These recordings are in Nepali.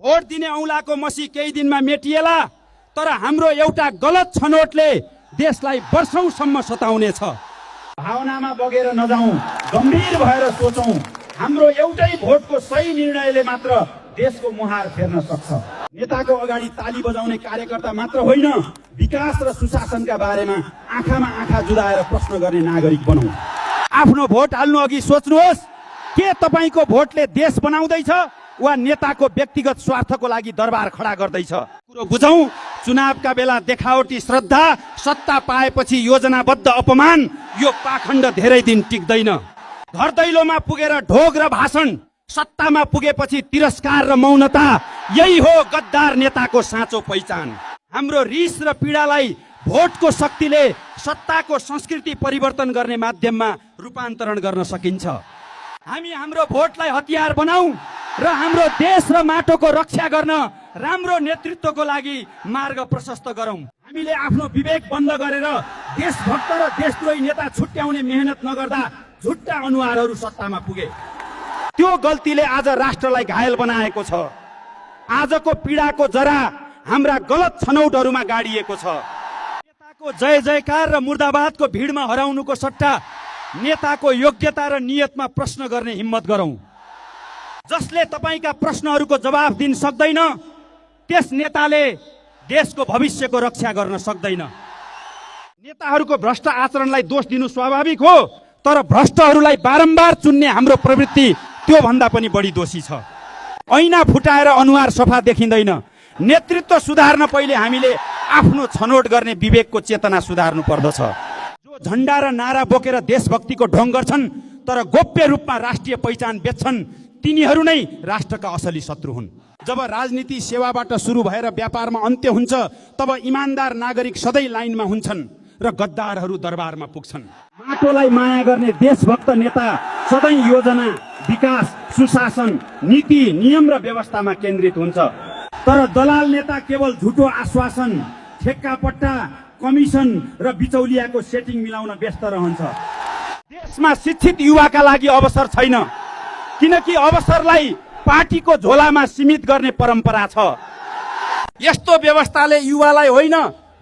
भोट दिने औँलाको मसी केही दिनमा मेटिएला, तर हाम्रो एउटा गलत छनौटले देशलाई वर्षौंसम्म सताउनेछ। भावनामा बगेर नजाउँ, गम्भीर भएर सोचौँ। हाम्रो एउटै भोटको सही निर्णयले मात्र देशको मुहार फेर्न सक्छ। नेताको अगाडि ताली बजाउने कार्यकर्ता मात्र होइन, विकास र सुशासनका बारेमा आँखामा आँखा जुदाएर प्रश्न गर्ने नागरिक बनौँ। आफ्नो भोट हाल्नु अघि सोच्नुहोस्, के तपाईको भोटले देश बनाउँदैछ वा नेताको व्यक्तिगत स्वार्थको लागि दरबार खडा गर्दैछ? कुरो बुझौँ, चुनावका बेला देखावटी श्रद्धा, सत्ता पाएपछि योजनाबद्ध अपमान, यो पाखण्ड धेरै दिन टिक्दैन। घर दैलोमा पुगेर ढोग र भाषण, सत्तामा पुगेपछि तिरस्कार र मौनता, यही हो गद्दार नेताको साँचो पहिचान। हाम्रो रिस र पीडालाई भोटको शक्तिले सत्ताको संस्कृति परिवर्तन गर्ने माध्यममा रूपान्तरण गर्न सकिन्छ। हामी हाम्रो भोटलाई हतियार बनाऊ र हाम्रो देश र माटोको रक्षा गर्न राम्रो नेतृत्वको लागि मार्ग प्रशस्त गरौँ। हामीले आफ्नो विवेक बन्द गरेर देशभक्त र देशद्रोही नेता छुट्याउने मेहनत नगर्दा झुट्टा अनुहारहरू सत्तामा पुगे। त्यो गल्तीले आज राष्ट्रलाई घायल बनाएको छ। आजको पीडाको जरा हाम्रा गलत छनौटहरूमा गाडिएको छ। नेताको जय जयकार र मुर्दाबादको भिडमा हराउनुको सट्टा नेताको योग्यता र नियतमा प्रश्न गर्ने हिम्मत गरौँ। जसले तपाईका प्रश्नहरूको जवाफ दिन सक्दैन, त्यस नेताले देशको भविष्यको रक्षा गर्न सक्दैन। नेताहरूको भ्रष्ट आचरणलाई दोष दिनु स्वाभाविक हो, तर भ्रष्टहरूलाई बारम्बार चुन्ने हाम्रो प्रवृत्ति त्यो भन्दा पनि बढी दोषी छ। ऐना फुटाएर अनुहार सफा देखिँदैन। नेतृत्व सुधार्न पहिले हामीले आफ्नो छनौट गर्ने विवेकको चेतना सुधार्नु पर्दछ। जो झण्डा र नारा बोकेर देशभक्तिको ढोङ गर्छन् तर गोप्य रूपमा राष्ट्रिय पहिचान बेच्छन्, तिनीहरू नै राष्ट्रका असली शत्रु हुन्। जब राजनीति सेवाबाट सुरु भएर व्यापारमा अन्त्य हुन्छ, तब इमान्दार नागरिक सधैँ लाइनमा हुन्छन् र गद्दारहरू दरबारमा पुग्छन्। माटोलाई माया गर्ने देशभक्त नेता सधैँ योजना, विकास, सुशासन, नीति, नियम र व्यवस्थामा केन्द्रित हुन्छ। तर दलाल नेता केवल झुटो आश्वासन, ठेक्कापट्टा, कमिसन र बिचौलियाको सेटिङ मिलाउन व्यस्त रहन्छ। देशमा शिक्षित युवाका लागि अवसर छैन, किनकि अवसरलाई पार्टीको झोलामा सीमित गर्ने परम्परा छ। यस्तो व्यवस्थाले युवालाई होइन,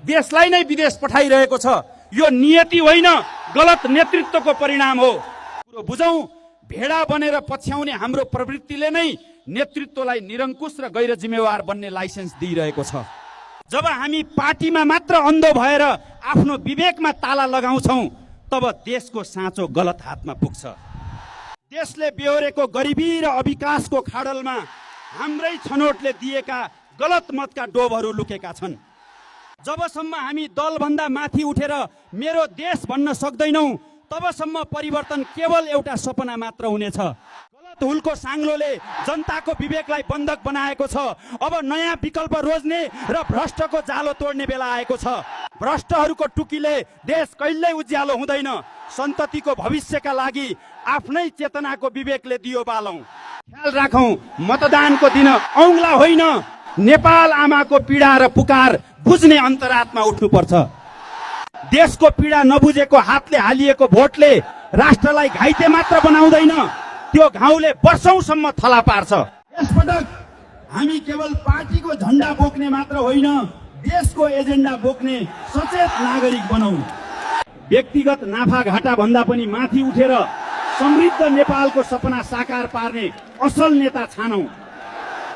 देशलाई नै विदेश पठाइरहेको छ। यो नियति होइन, गलत नेतृत्वको परिणाम हो। कुरो बुझौँ, भेडा बनेर पछ्याउने हाम्रो प्रवृत्तिले नै नेतृत्वलाई निरङ्कुश र गैर जिम्मेवार बन्ने लाइसेन्स दिइरहेको छ। जब हामी पार्टीमा मात्र अन्धो भएर आफ्नो विवेकमा ताला लगाउँछौँ, तब देशको साँचो गलत हातमा पुग्छ। देशले बेहोरेको गरिबी र अविकासको खाडलमा हाम्रै छनौटले दिएका गलत मतका डोबहरू लुकेका छन्। जबसम्म हामी दलभन्दा माथि उठेर मेरो देश भन्न सक्दैनौँ, तबसम्म परिवर्तन केवल एउटा सपना मात्र हुनेछ। गलत हुलको साङ्लोले जनताको विवेकलाई बन्धक बनाएको छ। अब नयाँ विकल्प रोज्ने र भ्रष्टको जालो तोड्ने बेला आएको छ। भ्रष्टहरूको टुकीले देश कहिल्यै उज्यालो हुँदैन। सन्ततिको भविष्यका लागि आफ्नै चेतनाको विवेकले दियो बालौँ। ख्याल राखौँ, मतदानको दिन औँला होइन, नेपाल आमाको पीडा र पुकार बुझ्ने अन्तरात्मा उठ्नुपर्छ। देशको पीडा नबुझेको हातले हालिएको भोटले राष्ट्रलाई घाइते मात्र बनाउँदैन, त्यो घाउले वर्षौंसम्म थला पार्छ। यसपटक हामी केवल पार्टीको झण्डा बोक्ने मात्र होइन, देशको एजेन्डा बोक्ने सचेत नागरिक बनौँ। व्यक्तिगत नाफा घाटा भन्दा पनि माथि उठेर समृद्ध नेपालको सपना साकार पार्ने असल नेता छानौँ।